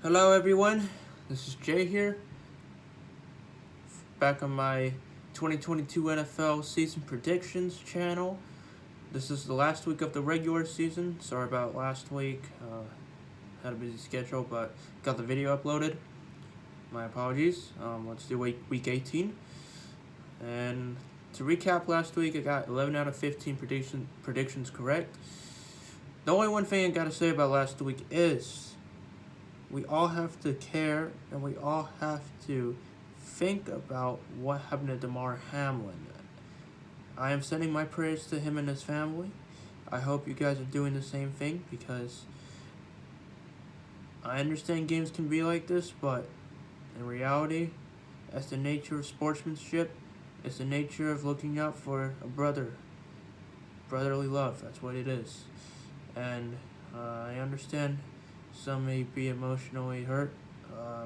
Hello everyone, this is Jay here, back on my 2022 NFL season predictions channel. This is the last week of the regular season. Sorry about last week, had a busy schedule, but got the video uploaded. My apologies. Let's do week 18. And to recap last week, I got 11 out of 15 predictions correct. The only one thing I gotta say about last week is we all have to care and we all have to think about what happened to Damar Hamlin. I am sending my prayers to him and his family. I hope you guys are doing the same thing because I understand games can be like this, but in reality, that's the nature of sportsmanship. It's the nature of looking out for a brother. Brotherly love, that's what it is. And I understand some may be emotionally hurt,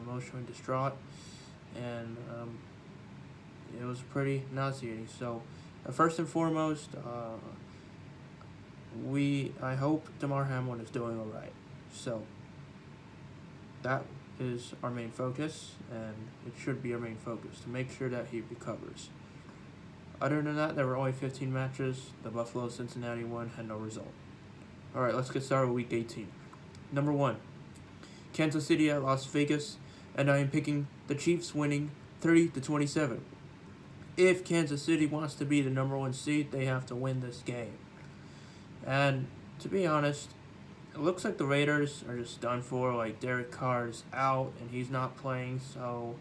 emotionally distraught, and it was pretty nauseating. So, first and foremost, I hope Damar Hamlin is doing all right. So that is our main focus, and it should be our main focus to make sure that he recovers. Other than that, there were only 15 matches. The Buffalo-Cincinnati one had no result. All right, let's get started with Week 18. Number 1, Kansas City at Las Vegas, and I am picking the Chiefs winning 30-27. If Kansas City wants to be the number 1 seed, they have to win this game. And to be honest, it looks like the Raiders are just done for. Like, Derek Carr's out and he's not playing, so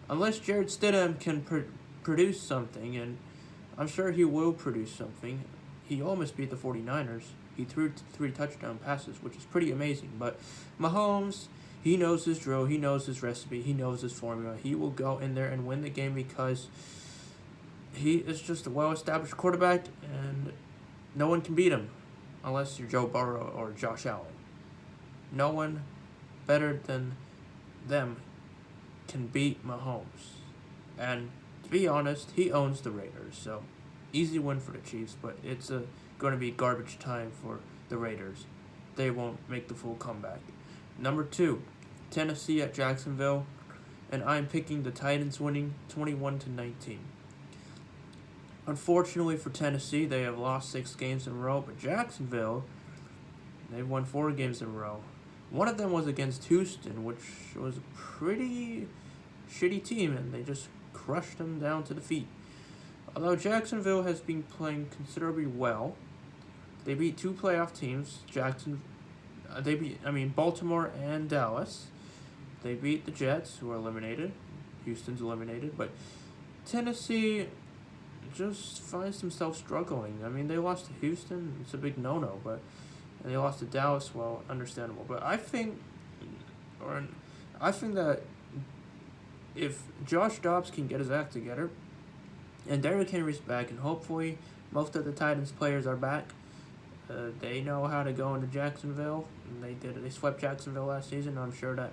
unless Jarrett Stidham can produce something, and I'm sure he will produce something. He almost beat the 49ers. He threw 3 touchdown passes, which is pretty amazing. But Mahomes, he knows his drill, he knows his recipe, he knows his formula. He will go in there and win the game because he is just a well-established quarterback, and no one can beat him unless you're Joe Burrow or Josh Allen. No one better than them can beat Mahomes. And to be honest, he owns the Raiders, so easy win for the Chiefs, but it's going to be garbage time for the Raiders. They won't make the full comeback. Number 2, Tennessee at Jacksonville, and I'm picking the Titans winning 21-19. Unfortunately for Tennessee, they have lost 6 games in a row, but Jacksonville, they've won 4 games in a row. One of them was against Houston, which was a pretty shitty team, and they just crushed them down to defeat. Although Jacksonville has been playing considerably well, they beat 2 playoff teams. Baltimore and Dallas. They beat the Jets, who are eliminated. Houston's eliminated, but Tennessee just finds themselves struggling. I mean, they lost to Houston. It's a big no-no, but they lost to Dallas. Well, understandable. But I think that if Josh Dobbs can get his act together, and Derrick Henry's back, and hopefully most of the Titans players are back, they know how to go into Jacksonville. And they swept Jacksonville last season. I'm sure that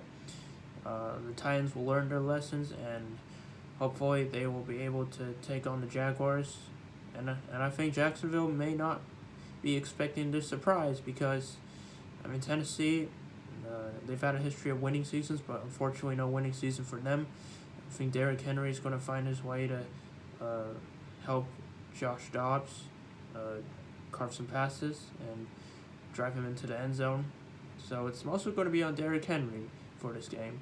the Titans will learn their lessons, and hopefully they will be able to take on the Jaguars. And I think Jacksonville may not be expecting this surprise because, Tennessee, they've had a history of winning seasons, but unfortunately no winning season for them. I think Derrick Henry is going to find his way to help Josh Dobbs carve some passes and drive him into the end zone. So it's mostly going to be on Derrick Henry for this game.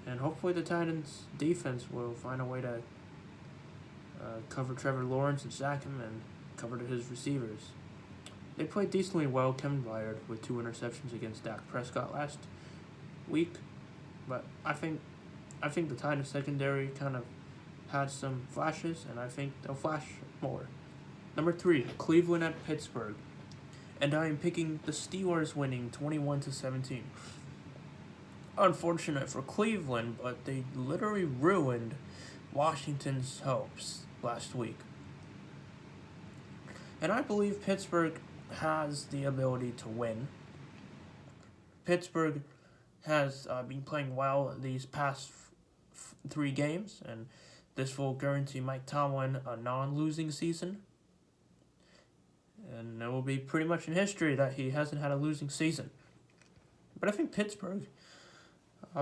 And hopefully the Titans' defense will find a way to cover Trevor Lawrence and sack him and cover his receivers. They played decently well, Kevin Byard, with 2 interceptions against Dak Prescott last week. But I think the Titans' secondary kind of had some flashes, and I think they'll flash more. Number 3, Cleveland at Pittsburgh. And I am picking the Steelers winning 21-17. Unfortunate for Cleveland, but they literally ruined Washington's hopes last week. And I believe Pittsburgh has the ability to win. Pittsburgh has been playing well these past 3 games, and this will guarantee Mike Tomlin a non-losing season. And it will be pretty much in history that he hasn't had a losing season. But I think Pittsburgh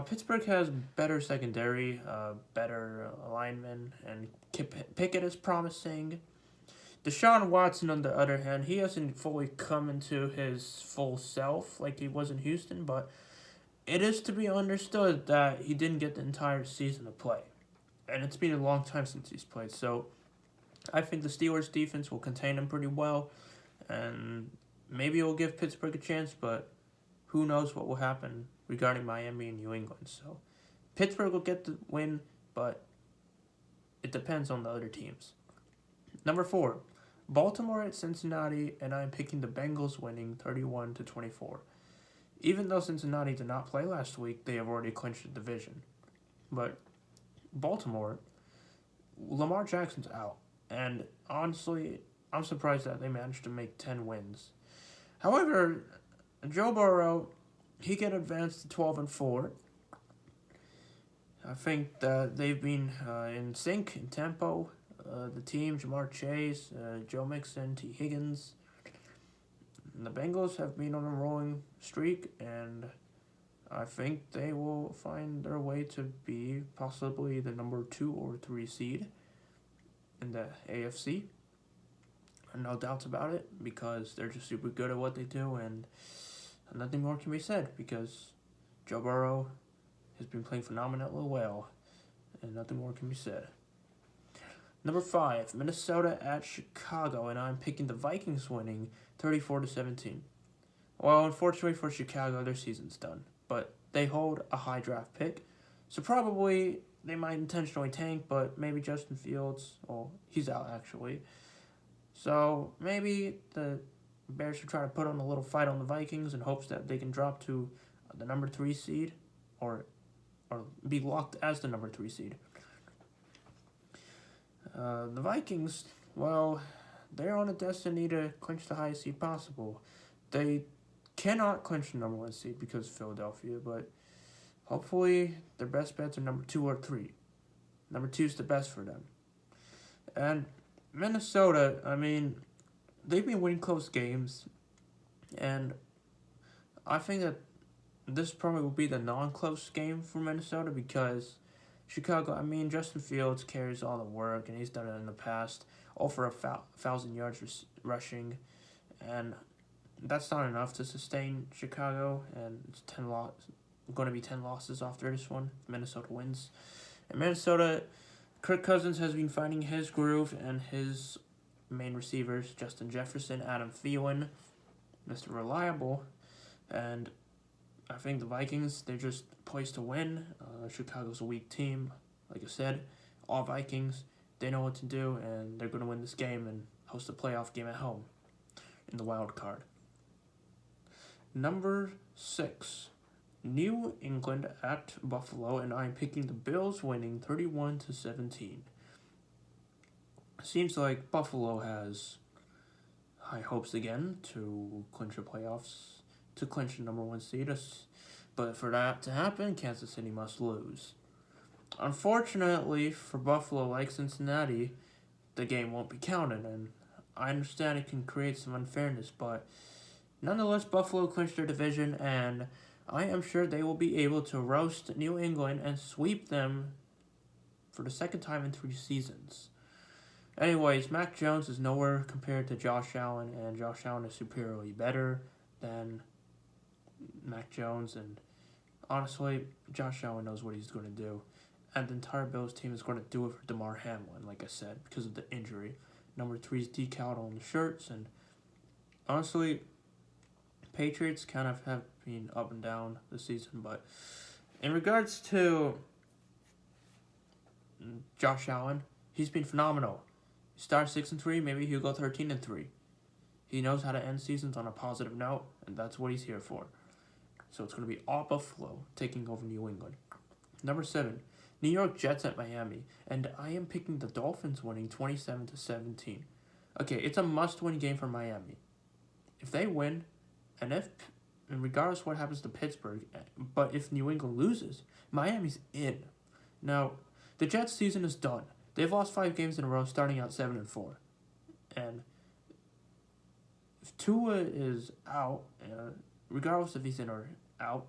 Pittsburgh has better secondary, better linemen, and Pickett is promising. Deshaun Watson, on the other hand, he hasn't fully come into his full self like he was in Houston, but it is to be understood that he didn't get the entire season to play. And it's been a long time since he's played, so I think the Steelers' defense will contain him pretty well, and maybe it will give Pittsburgh a chance, but who knows what will happen regarding Miami and New England. So Pittsburgh will get the win, but it depends on the other teams. Number 4, Baltimore at Cincinnati, and I'm picking the Bengals winning 31-24. Even though Cincinnati did not play last week, they have already clinched the division. But Baltimore, Lamar Jackson's out, and honestly, I'm surprised that they managed to make 10 wins. However, Joe Burrow, he can advance to 12-4. I think that they've been in sync, in tempo. The team, Jamar Chase, Joe Mixon, T. Higgins. And the Bengals have been on a rolling streak, and I think they will find their way to be possibly the number 2 or 3 seed in the AFC. No doubts about it, because they're just super good at what they do, and nothing more can be said, because Joe Burrow has been playing phenomenally well, and nothing more can be said. Number 5, Minnesota at Chicago, and I'm picking the Vikings winning 34-17. Well, unfortunately for Chicago, their season's done, but they hold a high draft pick, so probably they might intentionally tank, but maybe Justin Fields, well, he's out actually. So maybe the Bears should try to put on a little fight on the Vikings in hopes that they can drop to the number 3 seed, or be locked as the number 3 seed. The Vikings, well, they're on a destiny to clinch the highest seed possible. They cannot clinch the number 1 seed because of Philadelphia, but hopefully their best bets are number 2 or 3. Number 2 is the best for them. And Minnesota, I mean, they've been winning close games, and I think that this probably will be the non-close game for Minnesota, because Chicago, I mean, Justin Fields carries all the work, and he's done it in the past, over 1,000 yards rushing, and that's not enough to sustain Chicago, and it's going to be 10 losses after this one. Minnesota wins. And Minnesota, Kirk Cousins has been finding his groove, and his main receivers, Justin Jefferson, Adam Thielen, Mr. Reliable, and I think the Vikings, they're just poised to win. Chicago's a weak team. Like I said, all Vikings, they know what to do, and they're going to win this game and host a playoff game at home in the wild card. Number 6, New England at Buffalo, and I'm picking the Bills winning 31-17. Seems like Buffalo has high hopes again to clinch the playoffs, to clinch the number 1 seed. But for that to happen, Kansas City must lose. Unfortunately for Buffalo, like Cincinnati, the game won't be counted, and I understand it can create some unfairness, but nonetheless, Buffalo clinched their division, and I am sure they will be able to roast New England and sweep them for the second time in 3 seasons. Anyways, Mac Jones is nowhere compared to Josh Allen, and Josh Allen is superiorly better than Mac Jones, and honestly, Josh Allen knows what he's going to do, and the entire Bills team is going to do it for Damar Hamlin, like I said, because of the injury. Number 3 is decaled on the shirts, and honestly, Patriots kind of have been up and down this season, but in regards to Josh Allen, he's been phenomenal. He starts 6-3, maybe he'll go 13-3. He knows how to end seasons on a positive note, and that's what he's here for. So it's going to be all Buffalo taking over New England. Number 7, New York Jets at Miami, and I am picking the Dolphins winning 27-17. Okay, it's a must-win game for Miami. If they win, and regardless of what happens to Pittsburgh, but if New England loses, Miami's in. Now, the Jets' season is done. They've lost 5 games in a row, starting out 7-4. And if Tua is out, regardless if he's in or out,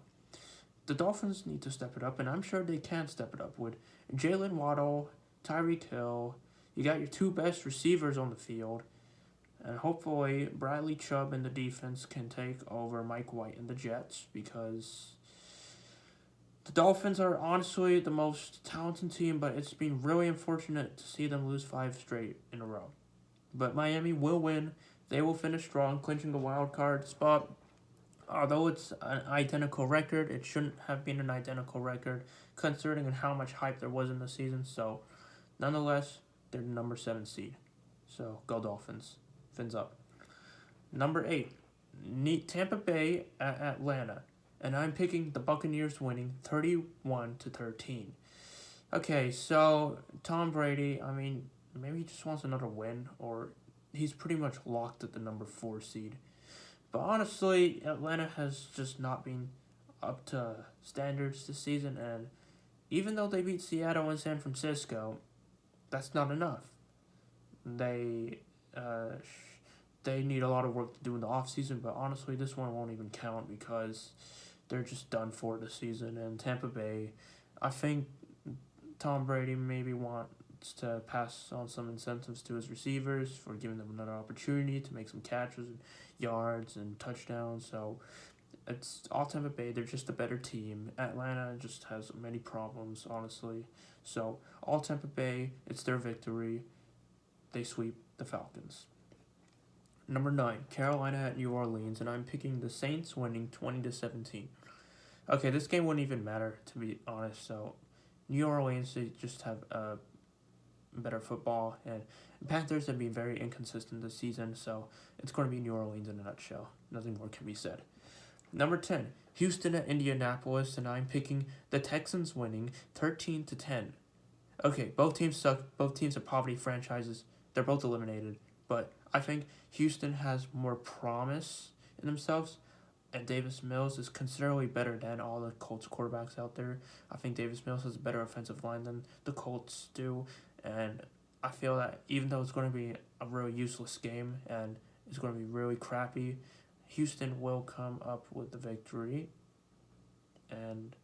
the Dolphins need to step it up, and I'm sure they can step it up with Jalen Waddle, Tyreek Hill. You got your two best receivers on the field, and hopefully Bradley Chubb and the defense can take over Mike White and the Jets, because the Dolphins are honestly the most talented team, but it's been really unfortunate to see them lose 5 straight in a row. But Miami will win. They will finish strong, clinching the wild card spot. Although it's an identical record, it shouldn't have been an identical record, considering how much hype there was in the season. So, nonetheless, they're the number 7 seed. So, go Dolphins. Fins up. Number 8, Tampa Bay at Atlanta. And I'm picking the Buccaneers winning 31-13. Okay, so Tom Brady, I mean, maybe he just wants another win, or he's pretty much locked at the number 4 seed. But honestly, Atlanta has just not been up to standards this season, and even though they beat Seattle and San Francisco, that's not enough. They need a lot of work to do in the offseason, but honestly, this one won't even count because they're just done for the season. And Tampa Bay, I think Tom Brady maybe wants to pass on some incentives to his receivers for giving them another opportunity to make some catches and yards and touchdowns. So it's all Tampa Bay. They're just a better team. Atlanta just has many problems, honestly. So all Tampa Bay, it's their victory. They sweep the Falcons. Number 9, Carolina at New Orleans, and I'm picking the Saints winning 20-17. Okay, this game wouldn't even matter, to be honest. So New Orleans, they just have better football, and Panthers have been very inconsistent this season, so it's going to be New Orleans in a nutshell. Nothing more can be said. Number 10, Houston at Indianapolis, and I'm picking the Texans winning 13-10. Okay, both teams suck. Both teams are poverty franchises. They're both eliminated, but I think Houston has more promise in themselves, and Davis Mills is considerably better than all the Colts quarterbacks out there. I think Davis Mills has a better offensive line than the Colts do, and I feel that even though it's going to be a really useless game and it's going to be really crappy, Houston will come up with the victory. And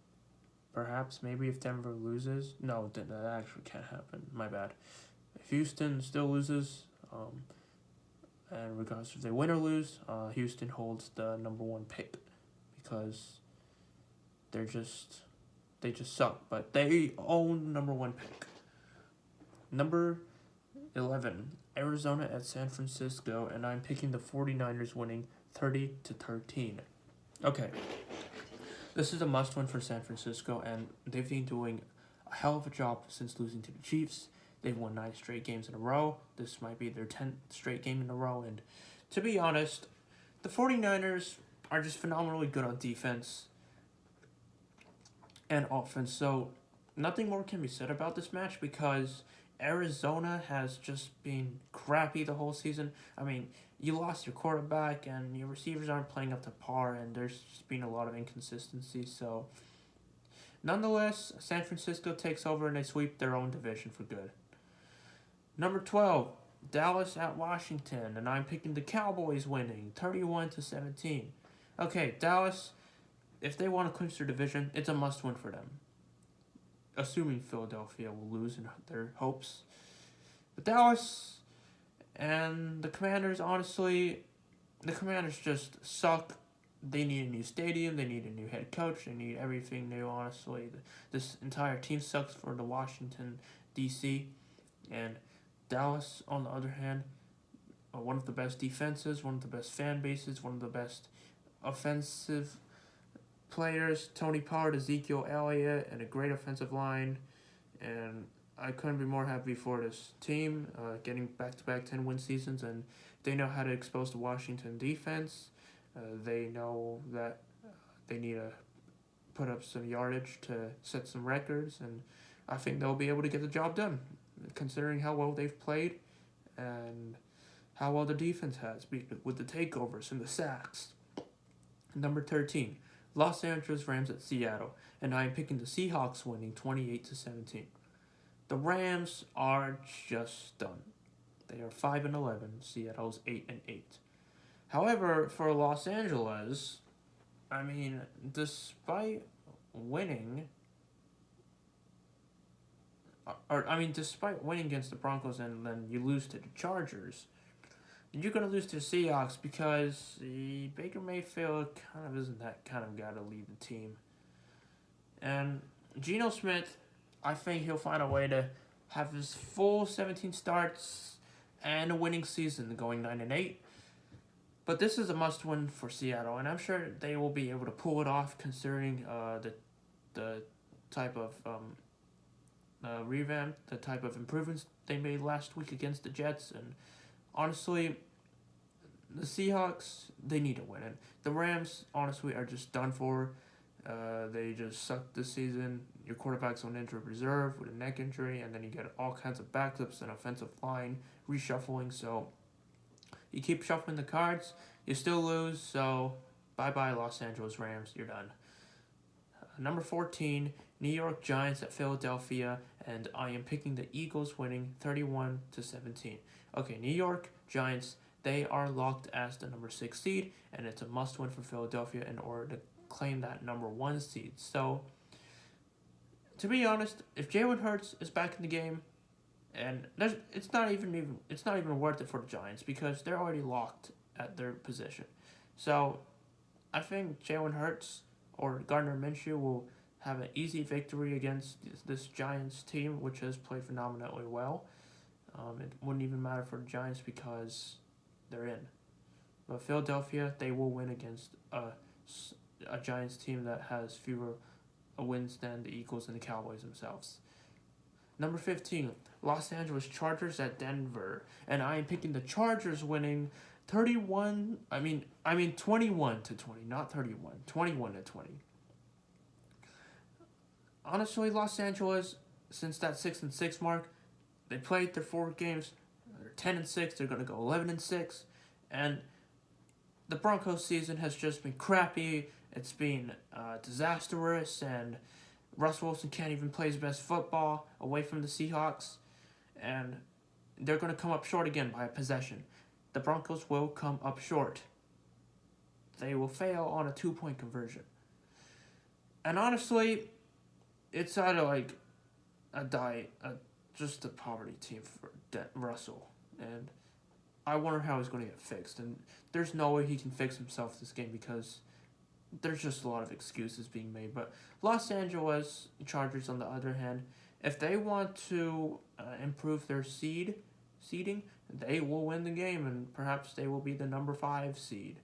perhaps maybe if Denver loses, no, that actually can't happen. My bad. If Houston still loses, and regardless if they win or lose, Houston holds the number 1 pick because they just suck, but they own number 1 pick. Number 11, Arizona at San Francisco, and I'm picking the 49ers winning 30-13. Okay, this is a must-win for San Francisco, and they've been doing a hell of a job since losing to the Chiefs. They've won 9 straight games in a row. This might be their 10th straight game in a row, and to be honest, the 49ers are just phenomenally good on defense and offense, so nothing more can be said about this match because Arizona has just been crappy the whole season. I mean, you lost your quarterback and your receivers aren't playing up to par, and there's just been a lot of inconsistency. So, nonetheless, San Francisco takes over and they sweep their own division for good. Number 12, Dallas at Washington, and I'm picking the Cowboys winning 31-17. Okay, Dallas, if they want to clinch their division, it's a must-win for them, assuming Philadelphia will lose in their hopes. But Dallas and the Commanders, honestly, the Commanders just suck. They need a new stadium. They need a new head coach. They need everything new, honestly. This entire team sucks for the Washington, D.C. And Dallas, on the other hand, one of the best defenses, one of the best fan bases, one of the best offensive players, Tony Pollard, Ezekiel Elliott, and a great offensive line. And I couldn't be more happy for this team, getting back-to-back 10-win seasons, and they know how to expose the Washington defense. They know that they need to put up some yardage to set some records, and I think they'll be able to get the job done, considering how well they've played and how well the defense has with the takeovers and the sacks. Number 13, Los Angeles Rams at Seattle, and I am picking the Seahawks winning 28-17. The Rams are just done. They are 5-11. Seattle's 8-8. However, for Los Angeles, I mean, despite winning, despite winning against the Broncos and then you lose to the Chargers, you're going to lose to the Seahawks because Baker Mayfield kind of isn't that kind of guy to lead the team. And Geno Smith, I think he'll find a way to have his full 17 starts and a winning season going 9-8. But this is a must-win for Seattle, and I'm sure they will be able to pull it off considering the type of revamp, the type of improvements they made last week against the Jets. And honestly, the Seahawks, they need to win it. The Rams, honestly, are just done for. They just suck this season. Your quarterback's on injured reserve with a neck injury, and then you get all kinds of backups and offensive line reshuffling. So you keep shuffling the cards, you still lose. So bye-bye Los Angeles Rams, you're done. Number 14, New York Giants at Philadelphia, and I am picking the Eagles winning 31-17. Okay, New York Giants, they are locked as the number 6 seed, and it's a must-win for Philadelphia in order to claim that number 1 seed. So, to be honest, if Jalen Hurts is back in the game, and it's not even worth it for the Giants because they're already locked at their position. So, I think Jalen Hurts or Gardner Minshew will have an easy victory against this Giants team, which has played phenomenally well. It wouldn't even matter for the Giants because they're in. But Philadelphia, they will win against a Giants team that has fewer wins than the Eagles and the Cowboys themselves. Number 15, Los Angeles Chargers at Denver, and I am picking the Chargers winning 21 to 20, not 31, 21 to 20. Honestly, Los Angeles, since that 6-6 mark, they played their 4 games. They're 10-6. They're gonna go 11-6, and the Broncos season has just been crappy. It's been disastrous, and Russell Wilson can't even play his best football away from the Seahawks, and they're going to come up short again by a possession. The Broncos will come up short. They will fail on a 2-point conversion. And honestly, it's out of just a poverty team for Russell, and I wonder how he's going to get fixed. And there's no way he can fix himself this game because there's just a lot of excuses being made. But Los Angeles Chargers, on the other hand, if they want to improve their seeding, they will win the game, and perhaps they will be the number 5 seed.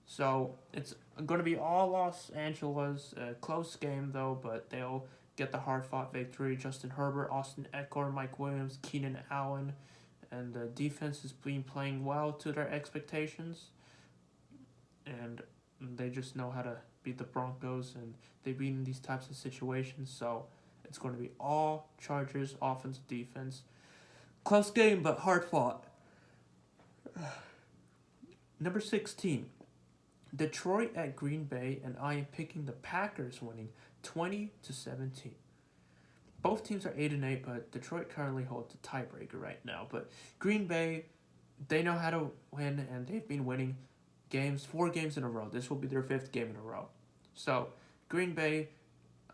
So it's going to be all Los Angeles, close game though, but they'll get the hard-fought victory. Justin Herbert, Austin Eckler, Mike Williams, Keenan Allen, and the defense has been playing well to their expectations, and they just know how to beat the Broncos, and they've been in these types of situations. So it's going to be all Chargers, offense, defense. Close game, but hard fought. Number 16, Detroit at Green Bay, and I am picking the Packers winning 20-17. Both teams are 8-8, but Detroit currently holds the tiebreaker right now. But Green Bay, they know how to win, and they've been winning 4 games in a row. This will be their 5th game in a row. So, Green Bay,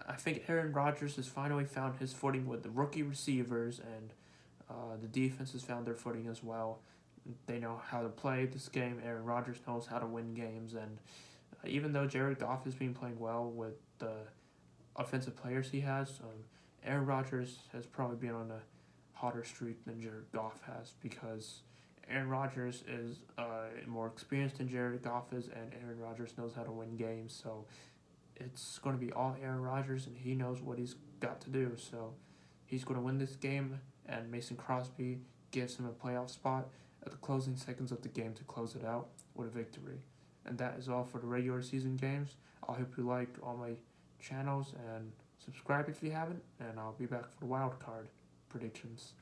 I think Aaron Rodgers has finally found his footing with the rookie receivers, and the defense has found their footing as well. They know how to play this game. Aaron Rodgers knows how to win games, and even though Jared Goff has been playing well with the offensive players he has, Aaron Rodgers has probably been on a hotter streak than Jared Goff has because Aaron Rodgers is more experienced than Jared Goff is, and Aaron Rodgers knows how to win games. So it's going to be all Aaron Rodgers, and he knows what he's got to do. So he's going to win this game, and Mason Crosby gives him a playoff spot at the closing seconds of the game to close it out with a victory. And that is all for the regular season games. I hope you liked all my channels, and subscribe if you haven't, and I'll be back for the wild card predictions.